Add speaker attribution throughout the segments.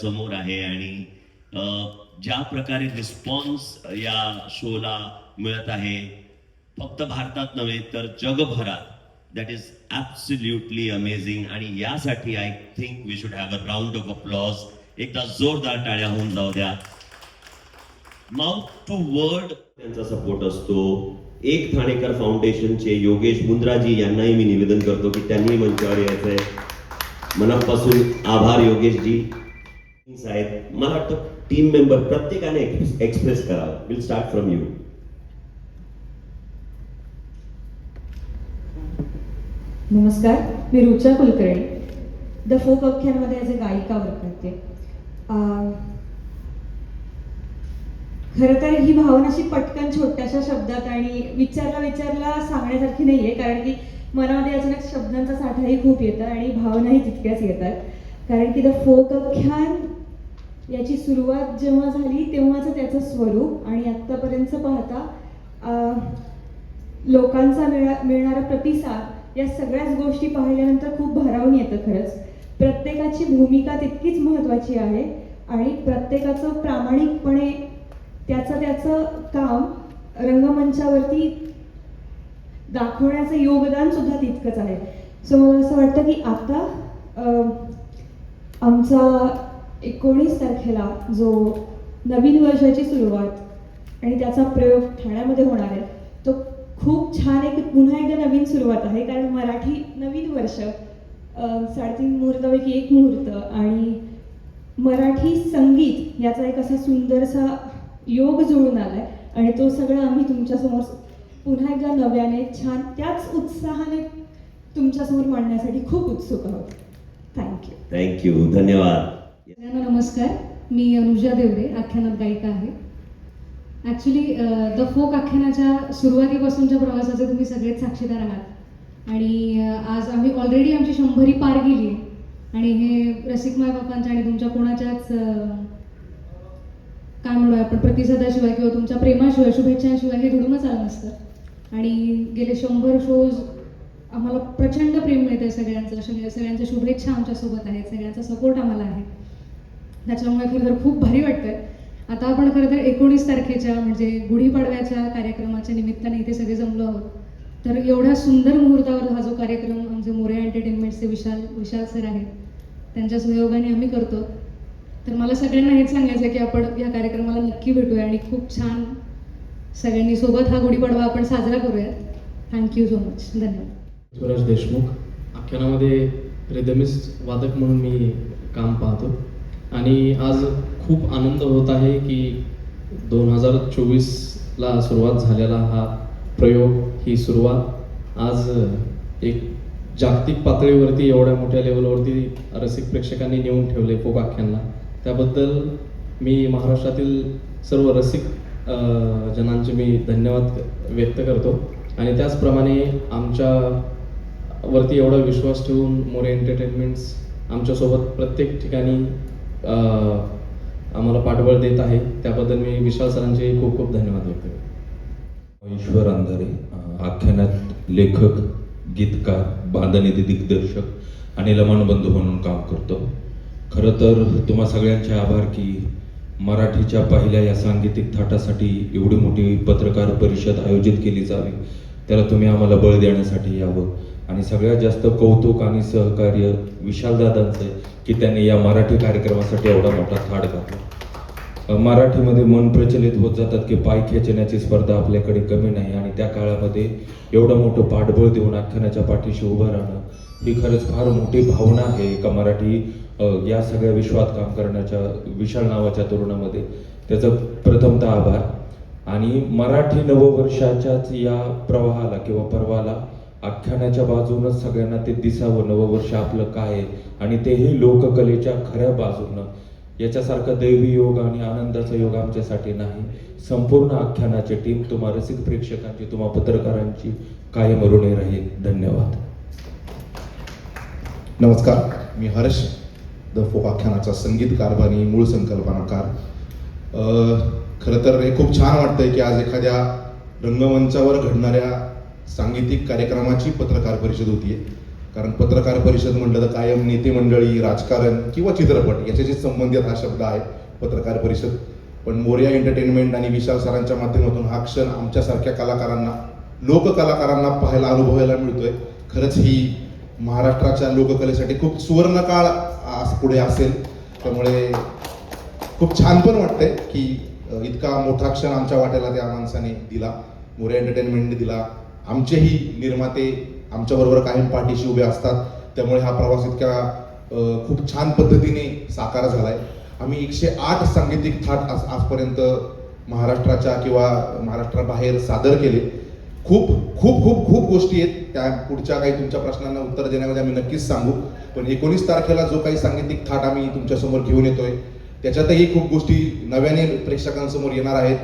Speaker 1: समोर आहे आणि ज्या प्रकारे रिस्पॉन्स या शोला मिळत आहे फक्त भारतात नव्हे तर जगभरात, दॅट इज ॲब्सोल्युटली अमेझिंग. आणि यासाठी I think we should have a round of applause. एकदा जोरदार टाळ्या होऊन जाऊ द्या. माउथ टू वर्ड त्यांचा सपोर्ट असतो. एक ठाणेकर फाउंडेशनचे योगेश मुंद्राजी यांनाही मी निवेदन करतो की त्यांनी मंचावर यायचंय. मनापासून आभार योगेशजी. साहेब, मला वाटतं टीम मेंबर प्रत्येकाने एक्सप्रेस करावं. Will start from you.
Speaker 2: नमस्कार, मी रुचा कुलकर्णी द फोक आख्यानमध्ये ॲज अ गायिका वर्क करते. खरं तर ही भावना अशी पटकन छोट्याशा शब्दात आणि विचारला सांगण्यासारखी नाही आहे, कारण की मनामध्ये अचानक शब्दांचा साठाही खूप येतं आणि भावनाही तितक्याच येतात. कारण की द फोक आख्यान याची सुरुवात जेव्हा झाली तेव्हाचं त्याचं स्वरूप आणि आत्तापर्यंत पाहता लोकांचा मिळणारा प्रतिसाद, या सगळ्याच गोष्टी पाहिल्यानंतर खूप भारावून येतं. खरंच प्रत्येकाची भूमिका तितकीच महत्त्वाची आहे आणि प्रत्येकाचं प्रामाणिकपणे त्याचं काम रंगमंचावरती दाखवण्याचं योगदान सुद्धा तितकंच आहे. सो मला असं वाटतं की आता आमचा 19 तारखेला जो नवीन वर्षाची सुरुवात आणि त्याचा प्रयोग ठाण्यामध्ये होणार आहे, तो खूप छान एक पुन्हा एकदा नवीन सुरुवात आहे. कारण मराठी नवीन वर्ष, 3.5 मुहूर्तापैकी एक मुहूर्त आणि मराठी संगीत याचा एक असा सुंदरसा योग जुळून आलाय आणि तो सगळं आम्ही तुमच्यासमोर पुन्हा एकदा नव्याने छान त्याच उत्साहाने तुमच्यासमोर मांडण्यासाठी खूप उत्सुक आहोत.
Speaker 1: थँक्यू. धन्यवाद.
Speaker 3: सगळ्यांना नमस्कार. मी अनुजा देवरे, आख्यानात गायिका आहे. ॲक्च्युली द फोक आख्यानाच्या सुरुवातीपासूनच्या प्रवासाचे तुम्ही सगळेच साक्षीदार आहात आणि आज आम्ही ऑलरेडी आमची 100 पार गेली आहे आणि हे रसिक मायबापांच्या आणि तुमच्या कोणाच्याच काय म्हणूया आपण प्रतिसादाशिवाय किंवा तुमच्या प्रेमाशिवाय, शुभेच्छांशिवाय हे घडूनच आलं नसतं. आणि गेले 100 शोज आम्हाला प्रचंड प्रेम मिळतं आहे सगळ्यांचं. सगळ्यांच्या शुभेच्छा आमच्यासोबत आहेत, सगळ्यांचा सपोर्ट आम्हाला आहे. त्याच्यामुळे खरं तर खूप भारी वाटतं आहे. आता आपण खरं तर 19 तारखेच्या म्हणजे गुढीपाडव्याच्या कार्यक्रमाच्या निमित्ताने इथे सगळे जमलो आहोत. तर एवढ्या सुंदर मुहूर्तावर हा जो कार्यक्रम आमचे मोरे एंटरटेनमेंटचे विशाल सर आहेत, त्यांच्या सहयोगाने आम्ही करतो. तर मला सगळ्यांना हेच सांगायचं आहे की आपण या कार्यक्रमाला नक्की भेटूया आणि खूप छान सगळ्यांनी सोबत हा गुढीपाडवा आपण साजरा करूयात. Thank you so much. धन्यवाद.
Speaker 4: स्वराज देशमुख, आख्यानामध्ये रिदमिस्ट वादक म्हणून मी काम पाहतो आणि आज खूप आनंद होत आहे की 2024ला सुरुवात झालेला हा प्रयोग, ही सुरुवात आज एक जागतिक पातळीवरती एवढ्या मोठ्या लेवलवरती रसिक प्रेक्षकांनी नेऊन ठेवले फोक आख्यानला. त्याबद्दल मी महाराष्ट्रातील सर्व रसिक जनांचे मी धन्यवाद व्यक्त करतो आणि त्याचप्रमाणे आमच्यावरती एवढा विश्वास ठेवून मोरे एंटरटेनमेंट्स आमच्यासोबत प्रत्येक ठिकाणी आम्हाला पाठबळ देत आहे. त्याबद्दल मी विशाल सरांचे खूप खूप धन्यवाद व्यक्त करतो.
Speaker 5: ईश्वर अंधारे, आख्यानात लेखक, गीतकार, बांधनिधी दिग्दर्शक आणि लमाण बंधू म्हणून काम करतो. खरं तर तुम्हा सगळ्यांचे आभार की मराठीच्या पहिल्या या सांगीतिक थाटासाठी एवढी मोठी पत्रकार परिषद आयोजित केली जावी, त्याला तुम्ही आम्हाला बळ देण्यासाठी यावं. आणि सगळ्यात जास्त कौतुक आणि सहकार्य विशालदादांचं की त्यांनी या मराठी कार्यक्रमासाठी एवढा मोठा थाट घातला. मराठीमध्ये मन प्रचलित होत जातात की पाय खेचण्याची स्पर्धा आपल्याकडे कमी नाही आणि त्या काळामध्ये एवढं मोठं पाठबळ देऊन आख्यानाच्या पाठीशी उभं राहणं ही खरंच फार मोठी भावना आहे एका मराठी या सगळ्या विश्वात काम करण्याच्या विशाल नावाच्या तरुणामध्ये. त्याचं प्रथमतः आभार. आणि मराठी नववर्षाच्याच या प्रवाहाला किंवा पर्वाला आख्यानाच्या बाजूनच सगळ्यांना ते दिसावं नववर्ष आपलं काय आहे आणि तेही लोककलेच्या खऱ्या बाजूनं. याच्यासारखा दैवी योग आणि आनंदाचा योग आमच्यासाठी नाही. संपूर्ण आख्यानाची टीम तुम्हा रसिक प्रेक्षकांची, तुम्हा पत्रकारांची कायम ऋणी राहील. धन्यवाद.
Speaker 6: नमस्कार, मी हर्ष, द फोक आख्यानाचा संगीतकार आणि मूळ संकल्पनाकार. खरं तर हे खूप छान वाटतंय की आज एखाद्या रंगमंचावर घडणाऱ्या सांगीतिक कार्यक्रमाची पत्रकार परिषद होतीये. कारण पत्रकार परिषद म्हटलं तर कायम नेते मंडळी, राजकारण किंवा चित्रपट याच्याशी संबंधित हा शब्द आहे पत्रकार परिषद. पण मोरया एंटरटेनमेंट आणि विशाल सरांच्या माध्यमातून हा क्षण आमच्यासारख्या कलाकारांना, लोककलाकारांना पाहायला, अनुभवायला मिळतोय. खरंच ही महाराष्ट्राच्या लोककलेसाठी खूप सुवर्णकाळ पुढे असेल. त्यामुळे खूप छान पण वाटतंय की इतका मोठा क्षण आमच्या वाट्याला त्या माणसाने दिला, मोरया एंटरटेनमेंटने दिला. आमचेही निर्माते आमच्याबरोबर कायम पाठीशी उभे असतात. त्यामुळे हा प्रवास इतका खूप छान पद्धतीने साकार झालाय. आम्ही 108 सांगीतिक थाट आजपर्यंत महाराष्ट्राच्या किंवा महाराष्ट्राबाहेर सादर केले. खूप खूप खूप खूप गोष्टी आहेत, त्या पुढच्या काही तुमच्या प्रश्नांना उत्तर देण्यामध्ये आम्ही नक्कीच सांगू. पण 19 तारखेला जो काही सांगीतिक थाट आम्ही तुमच्यासमोर घेऊन येतोय त्याच्यातही खूप गोष्टी नव्याने प्रेक्षकांसमोर येणार आहेत,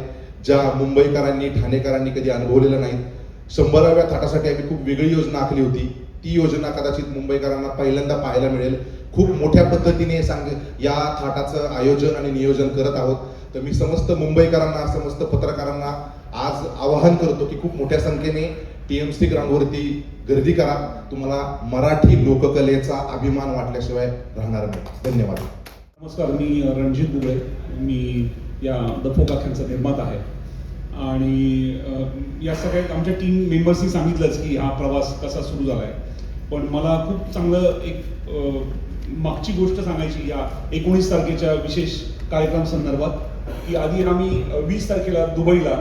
Speaker 6: ज्या मुंबईकरांनी, ठाणेकरांनी कधी अनुभवलेल्या नाहीत. 100व्या थाटासाठी आम्ही खूप वेगळी योजना आखली होती. ती योजना कदाचित मुंबईकरांना पहिल्यांदा पाहायला मिळेल. खूप मोठ्या पद्धतीने या थाटाचं आयोजन आणि नियोजन करत आहोत. तर मी समस्त मुंबईकरांना, समस्त पत्रकारांना आज आवाहन करतो की खूप मोठ्या संख्येने TMC ग्राउंडवरती गर्दी करा. तुम्हाला मराठी लोककलेचा अभिमान वाटल्याशिवाय राहणार नाही. धन्यवाद.
Speaker 7: नमस्कार, मी रणजित दुबे. मी या द फोक आख्यानचा निर्माता आहे आणि या सगळ्या आमच्या टीम मेंबर्सनी सांगितलंच की हा प्रवास कसा सुरू झाला आहे. पण मला खूप चांगलं एक मागची गोष्ट सांगायची या 19 तारखेच्या विशेष कार्यक्रम संदर्भात, की आधी आम्ही 20 तारखेला दुबईला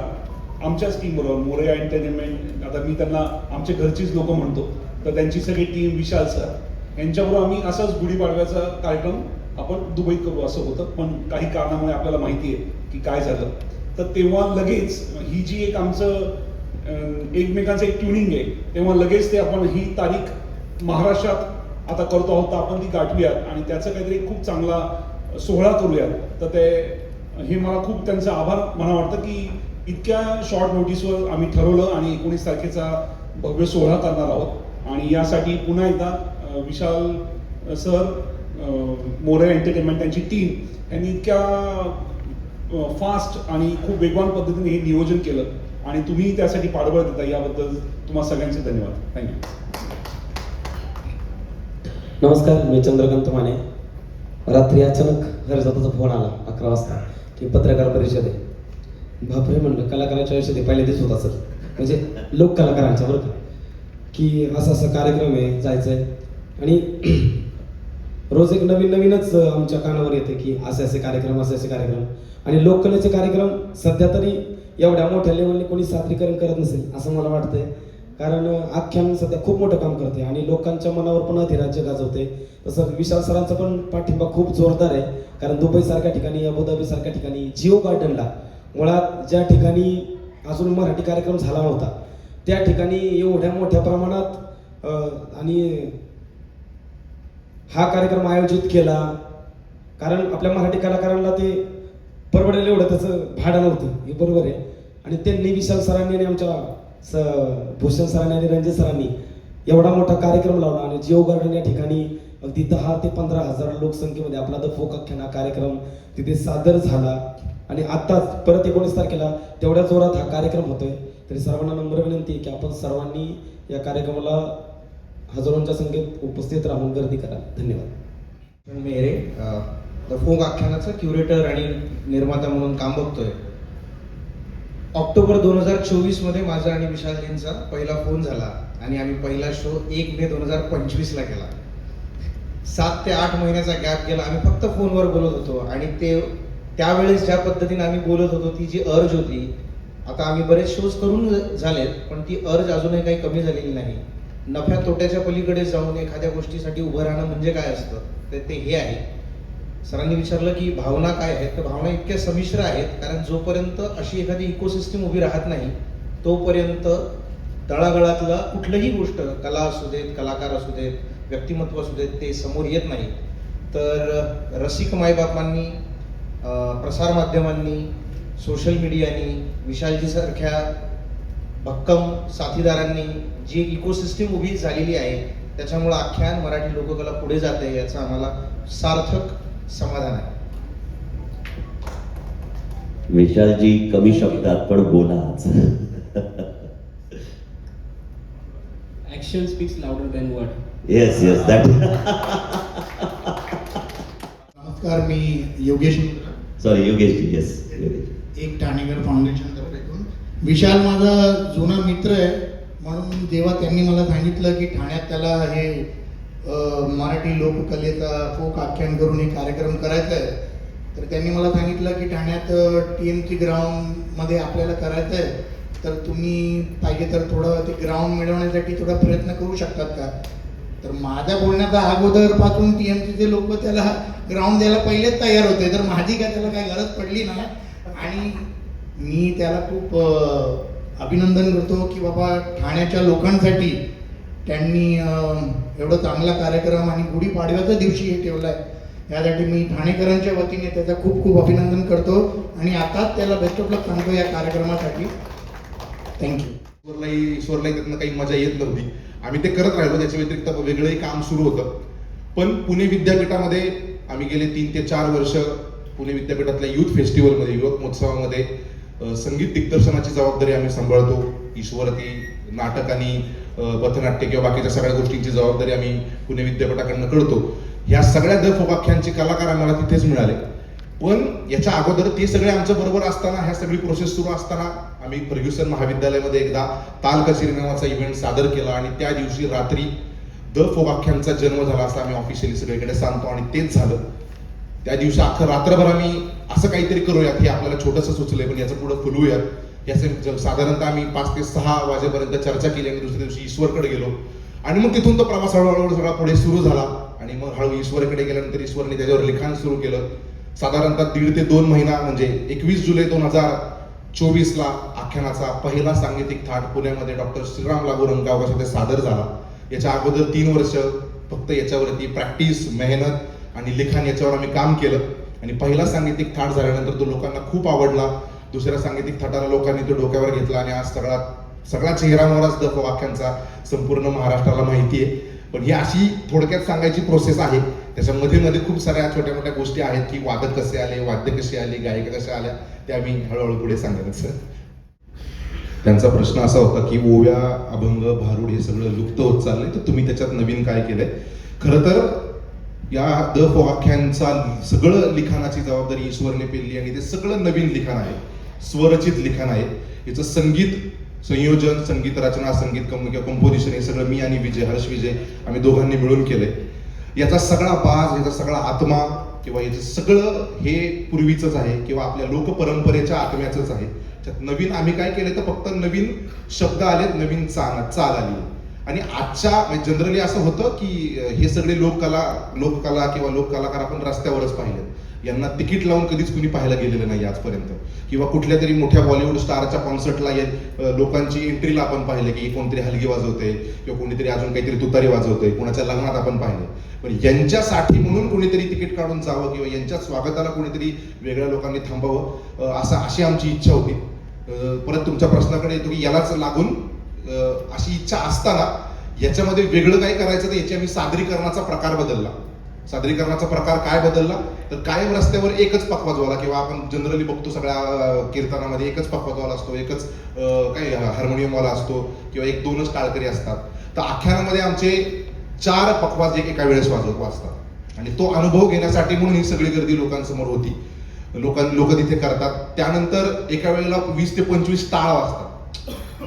Speaker 7: आमच्याच टीमबरोबर, मोरया एंटरटेनमेंट, आता मी त्यांना आमच्या घरचीच लोक म्हणतो, तर त्यांची सगळी टीम, विशाल सर यांच्याबरोबर आम्ही असाच गुढीपाडव्याचा कार्यक्रम आपण दुबईत करू असं होतं. पण काही कारणामुळे आपल्याला माहिती आहे की काय झालं. तर तेव्हा लगेच ही जी एक आमचं एकमेकांचं एक ट्युनिंग आहे, तेव्हा लगेच ते आपण ही तारीख महाराष्ट्रात आता करतो आहोत, तर आपण ती गाठूयात आणि त्याचं काहीतरी खूप चांगला सोहळा करूयात. तर ते हे मला खूप त्यांचा आभार म्हणा वाटतं की इतक्या शॉर्ट नोटीसवर आम्ही ठरवलं आणि 19 तारखेचा भव्य सोहळा करणार आहोत. आणि यासाठी पुन्हा एकदा विशाल सर, मोरया एंटरटेनमेंट, त्यांची टीम यांनी इतक्या फास्ट आणि खूप वेगवान पद्धतीने हे नियोजन केलं आणि तुम्ही त्यासाठी पाठबळ देता, याबद्दल तुम्हाला सगळ्यांचे धन्यवाद. थँक्यू.
Speaker 8: नमस्कार, मी चंद्रकांत माने. रात्री अचानक हरिजाताचा फोन आला 11 वाजता की पत्रकार परिषद आहे. बापरे म्हणलं, कलाकाराच्या आयुष्यात पहिल्या दिवस होत असेल, म्हणजे लोक कलाकारांच्या बरं का, की असा कार्यक्रम आहे, जायचं आहे. आणि रोज एक नवीनच आमच्या कानावर येते की असे कार्यक्रम, असे कार्यक्रम. आणि लोककलेचे कार्यक्रम सध्या तरी एवढ्या मोठ्या लेवलने कोणी सादरीकरण करत नसेल असं मला वाटतंय. कारण आख्यान सध्या खूप मोठं काम करते आणि लोकांच्या मनावर पण अधिराज्य गाजवते. तसं विशाल सरांचा पण पाठिंबा खूप जोरदार आहे. कारण दुबईसारख्या ठिकाणी, अबुधाबीसारख्या ठिकाणी, जिओ गार्डनला मुळात ज्या ठिकाणी अजून मराठी कार्यक्रम झाला नव्हता त्या ठिकाणी एवढ्या मोठ्या प्रमाणात आणि हा कार्यक्रम आयोजित केला. कारण आपल्या मराठी कलाकारांना ते परवडेल एवढं त्याचं भाडं नव्हतं, हे बरोबर आहे. आणि त्यांनी, विशाल सरांनी आणि आमच्या भूषण सरांनी आणि रंजित सरांनी एवढा मोठा कार्यक्रम लावला आणि जिओ गार्डन या ठिकाणी अगदी 10 ते 15 हजार लोकसंख्येमध्ये आपला द फोक आख्यान हा कार्यक्रम तिथे सादर झाला. आणि आत्ताच परत 19 तारखेला तेवढ्या जोरात हा कार्यक्रम होतोय. तरी सर्वांना नम्र विनंती आहे की आपण सर्वांनी या कार्यक्रमाला हजारोंच्या संख्येत उपस्थित राहून गर्दी करा. धन्यवाद.
Speaker 9: मेरे द फोक आख्यानाचा क्युरेटर आणि निर्माता म्हणून काम बघतोय. ऑक्टोबर 2024 मध्ये माझा आणि विशालजींचा पहिला फोन झाला आणि आम्ही पहिला शो 1 मे 2025 ला केला. 7 ते 8 महिन्याचा गॅप गेला. आम्ही फक्त फोनवर बोलत होतो आणि त्यावेळेस ज्या पद्धतीने आम्ही बोलत होतो, ती जी अर्ज होती, आता आम्ही बरेच शोज करून झालेत पण ती अर्ज अजूनही काही कमी झालेली नाही. नफ्या तोट्याच्या पलीकडे जाऊन एखाद्या गोष्टीसाठी उभं राहणं म्हणजे काय असतं ते हे आहे. सरांनी विचारलं की भावना काय आहेत, तर भावना इतक्या संमिश्र आहेत. कारण जोपर्यंत अशी एखादी इकोसिस्टीम उभी राहत नाही तोपर्यंत तळागाळातला कुठलीही गोष्ट, कला असू देत, कलाकार असू देत, व्यक्तिमत्व असू देत, ते समोर येत नाही. तर रसिक मायबापांनी, प्रसारमाध्यमांनी, सोशल मीडियानी, विशालजीसारख्या भक्कम साथीदारांनी जी इकोसिस्टीम उभी झालेली आहे त्याच्यामुळं आख्यान मराठी लोककला पुढे जाते याचं आम्हाला सार्थक समाधान आहे.
Speaker 1: विशालजी, कमी शब्दात पण बोलाच.
Speaker 10: Action speaks louder than word.
Speaker 1: Yes yes that.
Speaker 11: नमस्कार, मी योगेश मित्रा,
Speaker 1: सॉरी योगेशजी. येस योगेश.
Speaker 11: एक ठाणेकर फाउंडेशन तर्फे. विशाल माझा जुना मित्र आहे, म्हणून जेव्हा त्यांनी मला सांगितलं की ठाण्यात त्याला हे मराठी लोककलेचा फोक आख्यान करून एक कार्यक्रम करायचा आहे, तर त्यांनी मला सांगितलं की ठाण्यात TMC ग्राउंडमध्ये आपल्याला करायचं आहे, तर तुम्ही पाहिजे तर थोडं ते ग्राउंड मिळवण्यासाठी थोडा प्रयत्न करू शकतात का. तर माझ्या बोलण्याचा अगोदरपासून TMCचे लोक त्याला ग्राउंड द्यायला पहिलेच तयार होते, तर माझी काय त्याला काय गरज पडली नाही. आणि मी त्याला खूप अभिनंदन करतो की बाबा ठाण्याच्या लोकांसाठी त्यांनी एवढं चांगला कार्यक्रम आणि गुढीपाडव्याच्या दिवशी हे ठेवला आहे. यासाठी मी ठाणेकरांच्या वतीने त्याचं खूप खूप अभिनंदन करतो आणि आताच त्याला बेस्ट ऑफ लक सांगतो या कार्यक्रमासाठी. थँक्यू.
Speaker 6: ईश्वरलाही त्यातनं काही मजा येत नव्हती. आम्ही ते करत राहिलो, त्याच्या व्यतिरिक्त वेगळंही काम सुरू होतं. पण पुणे विद्यापीठामध्ये आम्ही गेले 3 ते 4 वर्ष पुणे विद्यापीठातल्या युथ फेस्टिवलमध्ये, युवक महोत्सवामध्ये संगीत दिग्दर्शनाची जबाबदारी आम्ही सांभाळतो. ईश्वरती नाटक आणि पथनाट्य किंवा बाकीच्या सगळ्या गोष्टींची जबाबदारी आम्ही पुणे विद्यापीठाकडनं करतो. ह्या सगळ्या द फोकाख्यांचे कलाकार आम्हाला तिथेच मिळाले. पण याच्या अगोदर ते सगळे आमच्या बरोबर असताना, ह्या सगळी प्रोसेस सुरू असताना आम्ही फर्ग्युसन महाविद्यालयामध्ये एकदा ताल कचेरी नावाचा इव्हेंट सादर केला आणि त्या दिवशी रात्री द फोकाख्यांचा जन्म झाला असं आम्ही ऑफिशियली सगळीकडे सांगतो. आणि तेच झालं. त्या दिवशी अख्खं रात्रभर आम्ही असं काहीतरी करूयात, हे आपल्याला छोटंसं सुचलंय पण याचं पुढे फुलवूयात. याचं साधारणतः आम्ही 5 ते 6 वाजेपर्यंत चर्चा केली आणि दुसऱ्या दिवशी ईश्वरकडे गेलो आणि मग तिथून तो प्रवास हळूहळू सगळा पुढे सुरू झाला. आणि मग हळू ईश्वरकडे गेल्यानंतर ईश्वरने त्याच्यावर लिखाण सुरू केलं. साधारणतः 1.5 ते 2 महिना म्हणजे 21 जुलै 2024ला आख्यानाचा पहिला सांगीतिक थाट पुण्यामध्ये डॉक्टर श्रीराम लागू रंगगावकर येथे सादर झाला. याच्या अगोदर 3 वर्ष फक्त याच्यावरती प्रॅक्टिस, मेहनत आणि लिखाण याच्यावर आम्ही काम केलं. आणि पहिला सांगीतिक थाट झाल्यानंतर तो लोकांना खूप आवडला. दुसऱ्या सांगीतिक थाटाला लोकांनी तो डोक्यावर घेतला आणि आज सगळा चेहरामोहराच द वाक्यांचा संपूर्ण महाराष्ट्राला माहिती आहे. पण ही अशी थोडक्यात सांगायची प्रोसेस आहे. त्याच्यामध्ये मध्ये खूप साऱ्या छोट्या मोठ्या गोष्टी आहेत की वादक कसे आले, वाद्य कसे आले, गायिका कशा आल्या, ते आम्ही हळूहळू पुढे सांगायचं. त्यांचा प्रश्न असा होता की ओव्या, अभंग, भारुड हे सगळं लुप्त होत चाललंय, तर तुम्ही त्याच्यात नवीन काय केलंय. खरं तर या द वाक्यांचा सगळं लिखाणाची जबाबदारी ईश्वरने पेलली आणि ते सगळं नवीन लिखाण आहे, स्वरचित लिखाण आहे. याचं संगीत संयोजन, संगीत रचना, संगीत कंपोजिशन हे सगळं मी आणि हर्ष विजय आम्ही दोघांनी मिळून केलंय. याचा सगळा बाज, याचा सगळा आत्मा किंवा याचं सगळं हे पूर्वीचंच आहे किंवा आपल्या लोकपरंपरेच्या आत्म्याचंच आहे. त्यात नवीन आम्ही काय केलं तर फक्त नवीन शब्द आलेत, नवीन चाल आली. आणि आजच्या जनरली असं होतं की हे सगळे लोककला किंवा लोककलाकार आपण रस्त्यावरच पाहिलेत. यांना तिकीट लावून कधीच कुणी पाहायला गेलेलं नाही आजपर्यंत. किंवा कुठल्या तरी मोठ्या बॉलिवूड स्टारच्या कॉन्सर्टला लोकांची एंट्रीला आपण पाहिले की कोणतरी हलगी वाजवते किंवा कोणीतरी अजून काहीतरी तुतारी वाजवते, कोणाच्या लग्नात आपण पाहिले. पण यांच्यासाठी म्हणून कोणीतरी तिकीट काढून जावं किंवा यांच्या स्वागताला कोणीतरी वेगळ्या लोकांनी थांबावं, अशी आमची इच्छा होती. परत तुमच्या प्रश्नाकडे येतो की यालाच लागून अशी इच्छा असताना याच्यामध्ये वेगळं काय करायचं, तर याची आम्ही सादरीकरणाचा प्रकार बदलला. सादरीकरणाचा प्रकार काय बदलला तर कायम रस्त्यावर एकच पखवाजवाला किंवा आपण जनरली बघतो सगळ्या कीर्तनामध्ये एकच पखवाजवाला असतो, एकच काय हार्मोनियमवाला असतो किंवा 1-2च टाळकरी असतात. तर आख्यानामध्ये आमचे 4 पखवाज एका वेळेस वाजतात. आणि तो अनुभव घेण्यासाठी म्हणून ही सगळी गर्दी लोकांसमोर होती. लोक तिथे करतात. त्यानंतर एका वेळेला 20 ते 25 टाळ वाजतात.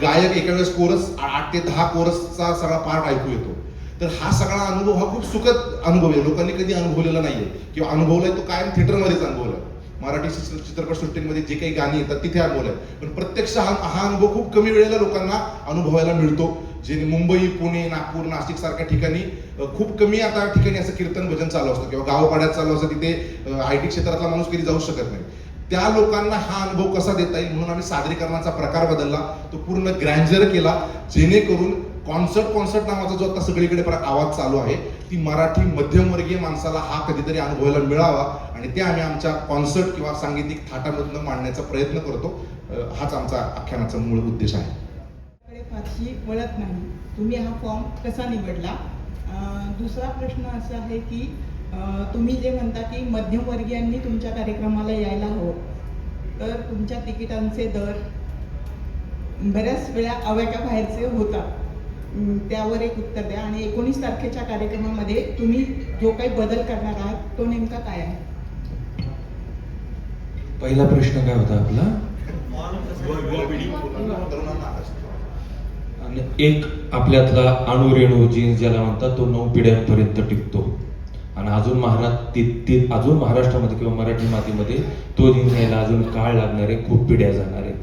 Speaker 6: गायक एका वेळेस कोरस 8 ते 10 कोरसचा सगळा पार्ट ऐकू येतो. तर हा सगळा अनुभव हा खूप सुखद अनुभव आहे. लोकांनी कधी अनुभवलेला नाहीये किंवा अनुभवलाय तो कायम थिएटरमध्येच अनुभवलाय. मराठी चित्रपटसृष्टीमध्ये जे काही गाणी येतात तिथे अनुभवलाय. पण प्रत्यक्ष हा अनुभव खूप कमी वेळेला लोकांना अनुभवायला मिळतो. जे मुंबई, पुणे, नागपूर, नाशिक सारख्या ठिकाणी खूप कमी आता ठिकाणी असं कीर्तन भजन चालू असतं किंवा गावपाड्यात चालू असतं, तिथे IT क्षेत्रातला माणूस कधी जाऊ शकत नाही. त्या लोकांना हा अनुभव कसा देता येईल म्हणून आम्ही सादरीकरणाचा प्रकार बदलला, तो पूर्ण ग्रँजर केला, जेणेकरून कॉन्सर्ट नावाचा जो आता सगळीकडे आवाज चालू आहे, ती मराठी मध्यमवर्गीय माणसाला हा कधीतरी अनुभवायला मिळावा आणि ते आम्ही आमच्या कॉन्सर्ट किंवा सांगीतिक थाटामधनं मांडण्याचा प्रयत्न करतो. हाच आमचा आख्यानाचा मूळ उद्देश आहे.
Speaker 12: फारशी वळत नाही. तुम्ही हा फॉर्म कसा निवडला? दुसरा प्रश्न असा आहे की तुम्ही जे म्हणता की मध्यमवर्गीयांनी तुमच्या कार्यक्रमाला यायला हवं, तर तुमच्या तिकिटांचे दर बऱ्याच वेळा आवाक्या बाहेरचे होतात. त्यावर एक उत्तर द्या आणि 19 तारखेच्या कार्यक्रमामध्ये तुम्ही जो काही बदल करणार आहात तो नेमका काय आहे?
Speaker 5: पहिला प्रश्न काय होता आपला? आणि एक आपल्यातला अणुरेणू जीन्स ज्याला म्हणतात तो 9 पिढ्यांपर्यंत टिकतो आणि अजून अजून महाराष्ट्रामध्ये किंवा मराठी मातीमध्ये तो जीन्स यायला अजून काळ लागणार आहे, खूप पिढ्या जाणार आहे.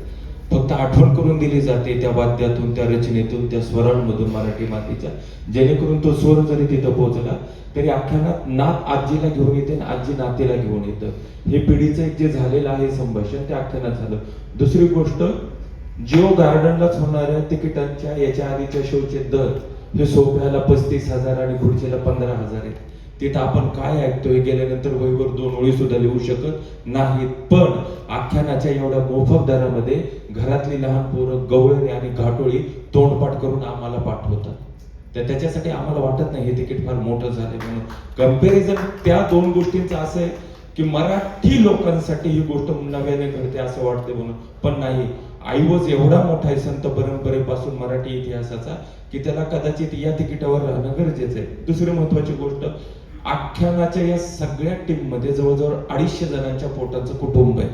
Speaker 5: फक्त आठवण करून दिली जाते त्या वाद्यातून, त्या रचनेतून, त्या स्वरांमधून मराठी मातीच्या, जेणेकरून तो स्वर जरी तिथं पोहोचला तरी आख्यानात नात आजीला घेऊन येते आणि आजी नातेला घेऊन येतं. हे पिढीचं एक जे झालेलं आहे संभाषण ते आख्यानात झालं. दुसरी गोष्ट, जिओ गार्डनलाच होणाऱ्या तिकिटांच्या याच्या आधीच्या शोचे दर हे सोप्याला 35,000 आणि पुढच्याला 15,000 आहेत. तिथं आपण काय ऐकतोय गेल्यानंतर वहीवर 2 ओळी सुद्धा लिहू शकत नाहीत. पण आख्यानाच्या एवढ्या मोफत दरामध्ये घरातली लहान पोरं गवळणी आणि घाटोळी तोंडपाठ करून आम्हाला पाठवतात. तर त्याच्यासाठी आम्हाला वाटत नाही हे तिकीट फार मोठं झालंय म्हणून. कंपॅरिझन त्या 2 गोष्टींचं असं आहे की मराठी लोकांसाठी ही गोष्ट नव्याने घडते असं वाटते म्हणून, पण नाही. ऐवज एवढा मोठा आहे संत परंपरेपासून मराठी इतिहासाचा की त्याला कदाचित या तिकिटावर राहणं गरजेचं आहे. दुसरी महत्वाची गोष्ट, आख्यानाच्या या सगळ्या टीम मध्ये जवळजवळ 250 जणांच्या पोटाचं कुटुंब आहे,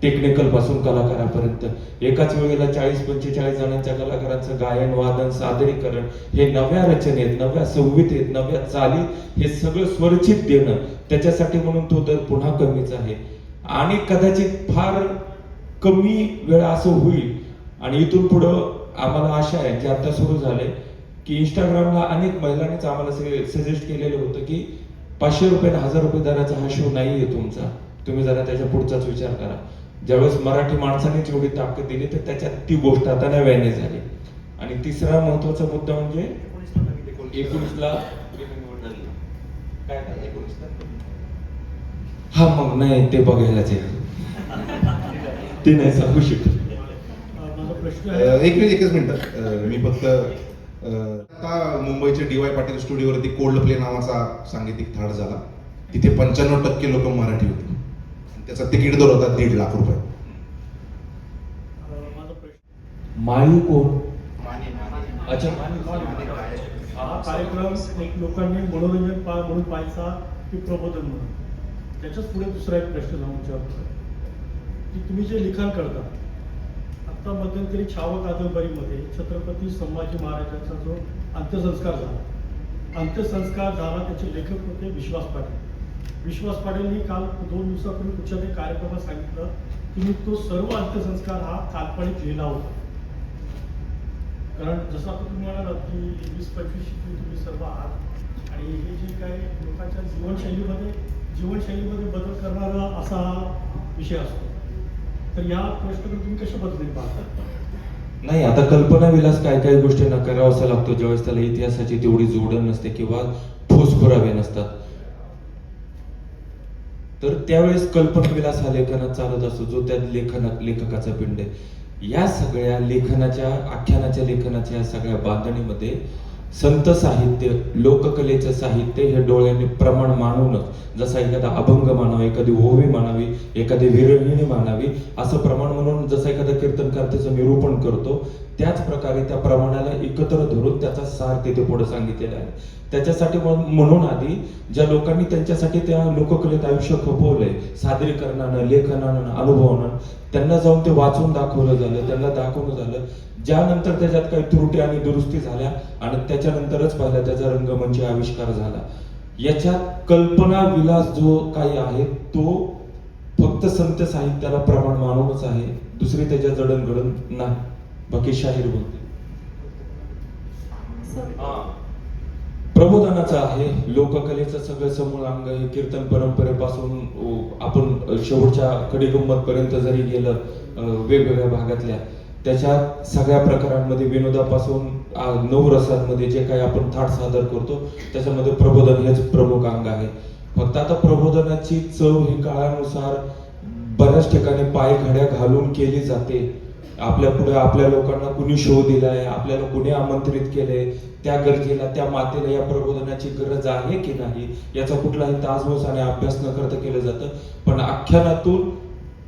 Speaker 5: टेक्निकल पासून कलाकारापर्यंत. एकाच वेळेला 40-45 जणांच्या कलाकारांचं गायन, वादन, सादरीकरण, हे नव्या रचनेत, नव्या संहितेत, नव्या चालीत हे सगळं स्वरचित देणं, त्याच्यासाठी म्हणून तो दर पुन्हा कमीच आहे. आणि कदाचित फार कमी वेळा असं होईल आणि इथून पुढं आम्हाला आशा आहे जे आता सुरू झालंय की इंस्टाग्रामला अनेक महिलांनीच आम्हाला सजेस्ट केलेलं होतं की 500 रुपये 1000 रुपये दराचा हा शो नाहीये तुमचा, तुम्ही जरा त्याच्या पुढचाच विचार करा. ज्यावेळेस मराठी माणसानेच एवढी ताकद दिली तर त्याच्यात ती गोष्ट आता नव्याने झाली. आणि तिसरा महत्वाचा मुद्दा म्हणजे 19ला हा मग नाही ते बघायलाच आहे ते नाही सांगू शकत.
Speaker 6: एकच मिनिट, मी फक्त आता मुंबईच्या DY पाटील स्टुडिओवरती कोल्ड प्ले नावाचा सांगीतिक थाट झाला. तिथे 95% लोक मराठी होते. त्याचा तिकीट दर होता 1.5 लाख रुपये.
Speaker 5: माळी कोण? अच्छा,
Speaker 13: हा कार्यक्रम एक लोकांनी मनोरंजन म्हणून पाहायचा की प्रबोधन म्हणून. त्याच्याच पुढे दुसरा एक प्रश्न जाऊन विचारतो की तुम्ही जे लिखाण करता, आता मध्यंतरी छावा कादंबरीमध्ये छत्रपती संभाजी महाराजांचा जो अंत्यसंस्कार झाला त्याचे लेखक होते विश्वास पाटील. विश्वास पाटीलनी काल 2 दिवसापूर्वी कुठच्या तरी कार्यक्रमात सांगितलं की मी तो सर्व अंत्यसंस्कार हा काल्पनिक लिहिला होता. कारण जसं आता तुम्ही म्हणालात की 20-25 तुम्ही सर्व आहात आणि हे जे काही लोकांच्या जीवनशैलीमध्ये बदल करणारा असा विषय असतो, तर या प्रश्नाकडे तुम्ही कशा पद्धतीने पाहता?
Speaker 5: नाही, आता कल्पना विलास काय काय गोष्टी करावासा लागतो ज्यावेळेस त्याला इतिहासाची तेवढी जोडण नसते किंवा ठोस पुरावे नसतात. तर त्यावेळेस कल्पना विलास हा लेखनात चालत असतो जो त्या लेखकाचा पिंड आहे. या सगळ्या लेखनाच्या, आख्यानाच्या लेखनाच्या या सगळ्या बांधणीमध्ये संत साहित्य, लोककलेचं साहित्य हे डोळ्याने प्रमाण मानूनच, जसा एखादा अभंग मानावा, एखादी ओवी मानावी, एखादी विरहिणी मानावी, असं प्रमाण म्हणून जसं एखादा कीर्तनकार त्याचं निरूपण करतो त्याच प्रकारे त्या प्रमाणाला एकत्र धरून त्याचा सार तिथे पुढे सांगितलेला आहे. त्याच्यासाठी म्हणून आधी ज्या लोकांनी त्यांच्यासाठी त्या लोककलेत आयुष्य खपवलंय, सादरीकरणानं, लेखनानं, अनुभवानं, त्यांना जाऊन ते वाचून दाखवलं झालं, त्यांना दाखवलं झालं. ज्यानंतर त्याच्यात काही त्रुटी आणि दुरुस्ती झाल्या आणि त्याच्यानंतरच पाहिला त्याचा रंगमंच आविष्कार झाला. याच्यात कल्पना विलास जो काही आहे तो फक्त संत साहित्याला प्रमाण मानूनच आहे, दुसरी त्याच्या जडणघडण नाही. बाकी शाहीर बोलते प्रबोधनाचं आहे, लोककलेचं सगळं समूळ अंग हे कीर्तन परंपरेपासून आपण शेवटच्या कडिगंमत पर्यंत जरी गेलं वेगवेगळ्या भागातल्या, त्याच्यात सगळ्या प्रकारांमध्ये विनोदापासून 9 रसांमध्ये जे काही आपण थाट सादर करतो त्याच्यामध्ये प्रबोधन हेच प्रमुख अंग आहे. फक्त आता प्रबोधनाची चव ही काळानुसार बऱ्याच ठिकाणी पायघड्या घालून केली जाते. आपल्या पुढे आपल्या लोकांना कुणी शो दिलाय, आपल्याला कुणी आमंत्रित केलंय, त्या गरजेला, त्या मातेला या प्रबोधनाची गरज आहे की नाही याचा कुठलाही तासभूस आणि अभ्यास न करता केलं जातं. पण आख्यानातून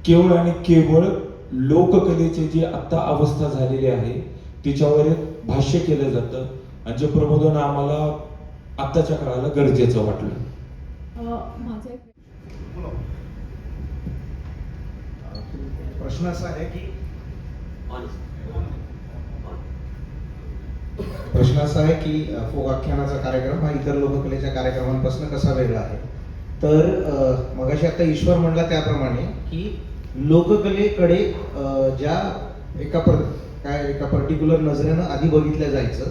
Speaker 5: केवळ आणि केवळ लोककलेची जी आता अवस्था झालेली आहे तिच्यावर एक भाष्य केलं जातं. आणि जे प्रबोधन आम्हाला आत्ताच्या काळाला गरजेचं वाटलं.
Speaker 2: माझा एक
Speaker 9: प्रश्न असा आहे की फोक आख्यानाचा कार्यक्रम हा इतर लोककलेच्या कार्यक्रमांपासून कसा वेगळा आहे. तर मगाशी आता ईश्वर म्हणला त्याप्रमाणे की लोककलेकडे ज्या एका पर्टिक्युलर नजरेनं आधी बघितलं जायचं,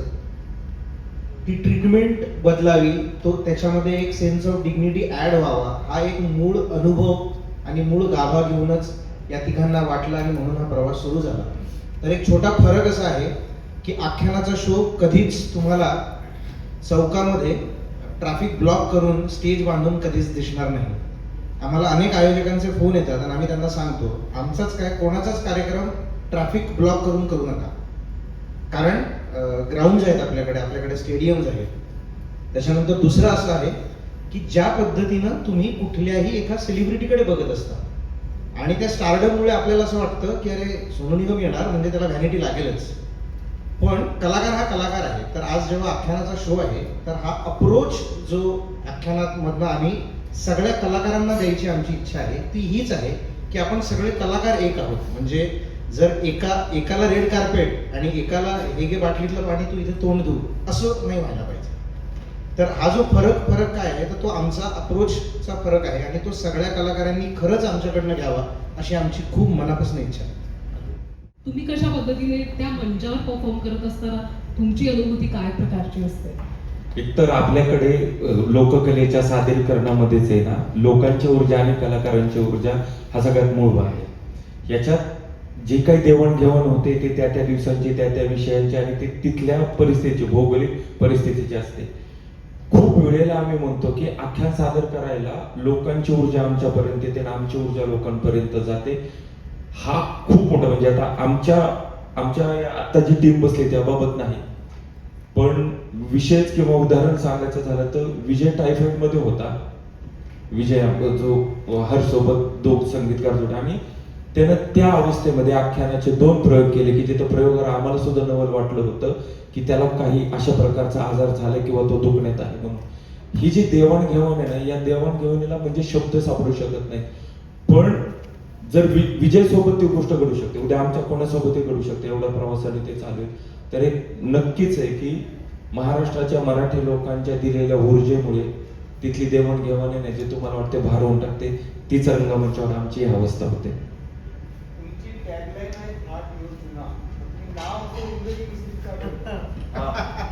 Speaker 9: ती ट्रीटमेंट बदलावी, तो त्याच्यामध्ये एक सेन्स ऑफ डिग्निटी ऍड व्हावा, हा एक मूळ अनुभव आणि मूळ गाभा घेऊनच या तिघांना वाटला आणि म्हणून हा प्रवास सुरू झाला. तर एक छोटा फरक असा आहे की आख्यानाचा शो कधीच तुम्हाला चौकामध्ये ट्रॅफिक ब्लॉक करून स्टेज बांधून कधीच दिसणार नाही. आम्हाला अनेक आयोजकांचे फोन येतात आणि आम्ही त्यांना सांगतो आमचाच कोणाचाच कार्यक्रम ट्रॅफिक ब्लॉक करून करू नका, कारण ग्राउंड्स आहेत आपल्याकडे स्टेडियम्स आहेत. त्याच्यानंतर दुसरं असं आहे की ज्या पद्धतीनं तुम्ही कुठल्याही एका सेलिब्रिटीकडे बघत असता आणि त्या स्टारडममुळे आपल्याला असं वाटतं की अरे सोनू निगम येणार म्हणजे त्याला व्हॅनिटी लागेलच, पण कलाकार हा कलाकार आहे. तर आज जेव्हा आख्यानाचा शो आहे तर हा अप्रोच जो आख्यानामधनं आम्ही सगळ्या कलाकारांना द्यायची आमची इच्छा आहे ती हीच आहे की आपण सगळे कलाकार एक आहोत. म्हणजे जर एकाला रेड कार्पेट आणि एकाला हे घे बाटलीतलं पाणी तू इथे तोंड धू असं नाही व्हायला पाहिजे. तर हा जो फरक काय आहे तर तो आमचा अप्रोचचा फरक आहे आणि तो सगळ्या कलाकारांनी खरंच आमच्याकडनं घ्यावा अशी आमची खूप मनापासून इच्छा आहे.
Speaker 3: तुम्ही कशा पद्धतीने त्या मंचावर परफॉर्म करत असताना तुमची अनुभूती काय प्रकारची असते?
Speaker 5: एकतर आपल्याकडे लोककलेच्या सादरीकरणामध्येच आहे ना, लोकांची ऊर्जा आणि कलाकारांची ऊर्जा हा सगळ्यात मूळ भाग आहे. याच्यात जे काही देवाणघेवाण होते ते त्या त्या दिवसांची त्या त्या विषयांची आणि ते तिथल्या परिस्थितीची भौगोलिक परिस्थितीची असते. खूप वेळेला आम्ही म्हणतो की आख्यान सादर करायला लोकांची ऊर्जा आमच्यापर्यंत येते आणि आमची ऊर्जा लोकांपर्यंत जाते. हा खूप मोठा, म्हणजे आता आमच्या आता जी टीम बसली त्याबाबत नाही, पण विषयच किंवा उदाहरण सांगायचं झालं तर विजय टायफॉइड मध्ये होता. विजय जो हर्षसोबत दोघ संगीतकार जोडे आणि त्यानं त्या अवस्थेमध्ये आख्यानाचे 2 प्रयोग केले की जिथं प्रयोगाला आम्हाला सुद्धा नवल वाटलं होतं की त्याला काही अशा प्रकारचा आजार झाला किंवा तो दुखण्यात आहे म्हणून. ही जी देवाणघेवाण आहे ना, या देवाणघेवाणीला म्हणजे शब्द सापडू शकत नाही. पण जर विजय सोबत ती गोष्ट घडू शकते, उद्या आमच्या कोणासोबतही घडू शकते, एवढ्या प्रवासाने ते चालू आहे. तर एक नक्कीच आहे की महाराष्ट्राच्या मराठी लोकांच्या दिलेल्या ऊर्जेमुळे तिथली देवाणघेवाण आहे ना, जे तुम्हाला वाटते भारावून टाकते, तीच रंगमंचावर आमची ही अवस्था होते.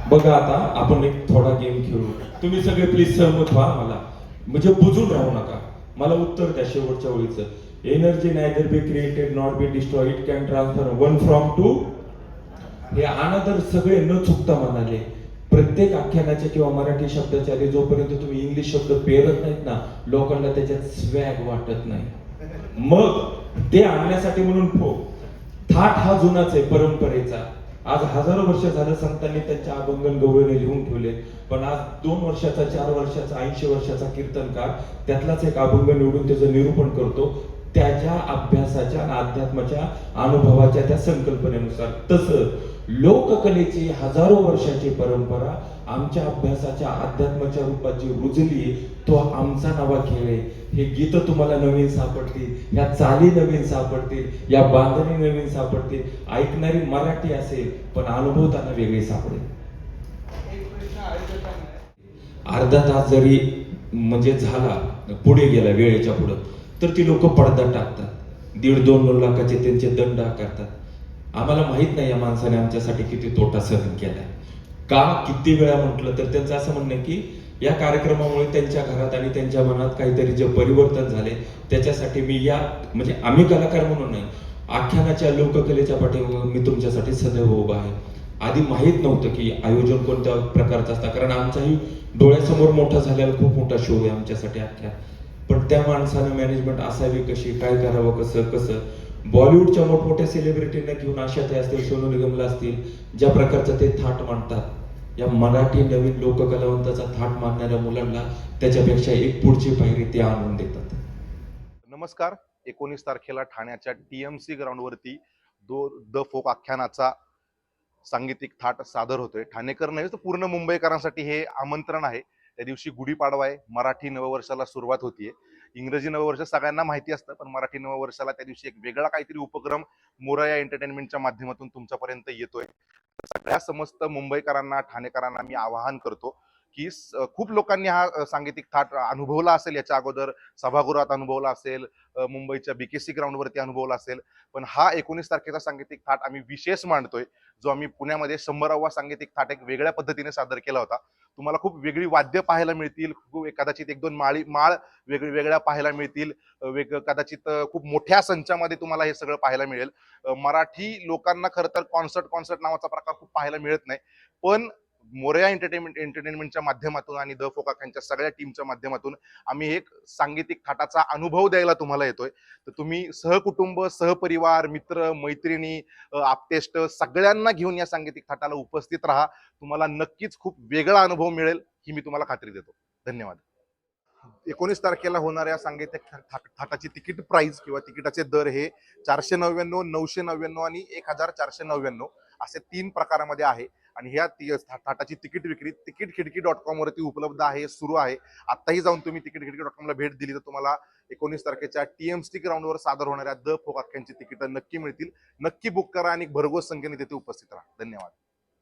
Speaker 5: बघा आता आपण एक थोडा गेम खेळू. तुम्ही सगळे प्लीज सहमत व्हा, मला म्हणजे बुजून राहू नका, मला उत्तर द्या शेवटच्या ओळीचं. Energy neither be created not be destroy, it can transfer one from to. हे अनादर सगळे न चुकता म्हणाले. प्रत्येक आख्यानाचे किंवा मराठी शब्दाचे जोपर्यंत तुम्ही इंग्लिश शब्द पेरत नाहीत ना, लोकांना त्याच्यात स्वॅग वाटत नाही. मग ते आणण्यासाठी म्हणून थाट हा जुनाच आहे परंपरेचा. आज हजारो वर्ष झालं संतांनी त्यांच्या अभंगन गवळणे लिहून ठेवले, पण आज 2 वर्षाचा 4 वर्षाचा 80 वर्षाचा कीर्तनकार त्यातलाच एक अभंग निवडून त्याचं निरूपण करतो त्याच्या अभ्यासाच्या आणि अध्यात्माच्या अनुभवाच्या त्या संकल्पनेनुसार. तसं लोककलेची हजारो वर्षाची परंपरा आमच्या अभ्यासाच्या अध्यात्माच्या रूपात जी रुजली तो आमचा नवा खेळ आहे. हे गीत तुम्हाला नवीन सापडतील, ह्या चाली नवीन सापडतील, या बांधणी नवीन सापडतील. ऐकणारी मराठी असेल पण अनुभवताना वेगळी सापडेल. अर्धा तास जरी म्हणजे झाला पुढे गेला वेळेच्या पुढं तर ती लोक पडदा टाकतात, 1.5-2 लाखाचे त्यांचे दंड आकारतात. आम्हाला माहित नाही या माणसाने आमच्यासाठी किती तोटा सहन केलाय, का किती वेळा म्हटलं तर त्यांचं असं म्हणणं आहे की या कार्यक्रमामुळे त्यांच्या घरात आणि त्यांच्या मनात काहीतरी जे परिवर्तन झाले त्याच्यासाठी मी म्हणजे आम्ही कलाकार म्हणून नाही, आख्यानाच्या लोककलेच्या पाठीवर मी तुमच्यासाठी सदैव उभा आहे. आधी माहित नव्हतं की आयोजन कोणत्या प्रकारचं असतं, कारण आमचाही डोळ्यासमोर मोठा झालेला खूप मोठा शो आहे आमच्यासाठी आख्यान. पण त्या माणसानं मॅनेजमेंट असावी कशी, काय करावं, कसं बॉलिवूडच्या मोठमोठ्या सेलिब्रिटींना घेऊन आशाताई असतील, सोनू निगमला असतील, ज्या प्रकारचं ते थाट मांडतात, या मराठी नवीन लोककलावंताचा थाट मांडणाऱ्या मुलांना त्याच्यापेक्षा एक पुढची पायरी ते आणून देतात.
Speaker 6: नमस्कार. 19 तारखेला ठाण्याच्या TMC ग्राउंडवरती द फोक आख्यानाचा सांगीतिक थाट सादर होतोय. ठाणेकर नाही तर पूर्ण मुंबईकरांसाठी हे आमंत्रण आहे. त्या दिवशी गुढीपाडवा आहे, मराठी नववर्षाला सुरुवात होतीये. इंग्रजी नववर्ष सगळ्यांना माहिती असतं, पण मराठी नववर्षाला त्या दिवशी एक वेगळा काहीतरी उपक्रम मोरया एंटरटेनमेंटच्या माध्यमातून तुमच्यापर्यंत येतोय. सगळ्या समस्त मुंबईकरांना, ठाणेकरांना मी आवाहन करतो की खूप लोकांनी हा सांगीतिक थाट अनुभवला असेल, याच्या अगोदर सभागृहात अनुभवला असेल, मुंबईच्या BKC ग्राउंडवरती अनुभवला असेल, पण हा 19 तारखेचा सांगीतिक थाट आम्ही विशेष मांडतोय, जो आम्ही पुण्यामध्ये 100वा सांगीतिक थाट एक वेगळ्या पद्धतीने सादर केला होता. तुम्हाला खूप वेगळी वाद्य पाहायला मिळतील, कदाचित 1-2 माळ वेगवेगळ्या पाहायला मिळतील, कदाचित खूप मोठ्या संचामध्ये तुम्हाला हे सगळं पाहायला मिळेल. मराठी लोकांना खरं तर कॉन्सर्ट नावाचा प्रकार खूप पाहायला मिळत नाही, पण मोरया एंटरटेनमेंटच्या माध्यमातून आणि द फोकाख्यांच्या सगळ्या टीमच्या माध्यमातून आम्ही एक सांगीतिक थाटाचा अनुभव द्यायला तुम्हाला येतोय. तर तुम्ही सहकुटुंब, सहपरिवार, मित्र, मैत्रिणी, आप्तेष्ट सगळ्यांना घेऊन या सांगीतिक थाटाला उपस्थित राहा. तुम्हाला नक्कीच खूप वेगळा अनुभव मिळेल ही मी तुम्हाला खात्री देतो. धन्यवाद. 19 तारखेला होणाऱ्या सांगीतिक थाटाची तिकीट प्राइस किंवा तिकिटाचे दर हे 499, 999 आणि 1499 असे 3 प्रकारामध्ये आहे. आणि ह्या थाटाची तिकीट विक्री तिकीटखिडकी.com वरती उपलब्ध आहे, सुरू आहे. आत्ताही जाऊन तुम्ही तिकीटखिडकी.com ला भेट दिली तर तुम्हाला 19 तारखेच्या TMC ग्राउंडवर सादर होणाऱ्या द फोक आख्यांची तिकीटं नक्की मिळतील. नक्की बुक करा आणि भरघोस संख्येने तिथे उपस्थित राहा. धन्यवाद.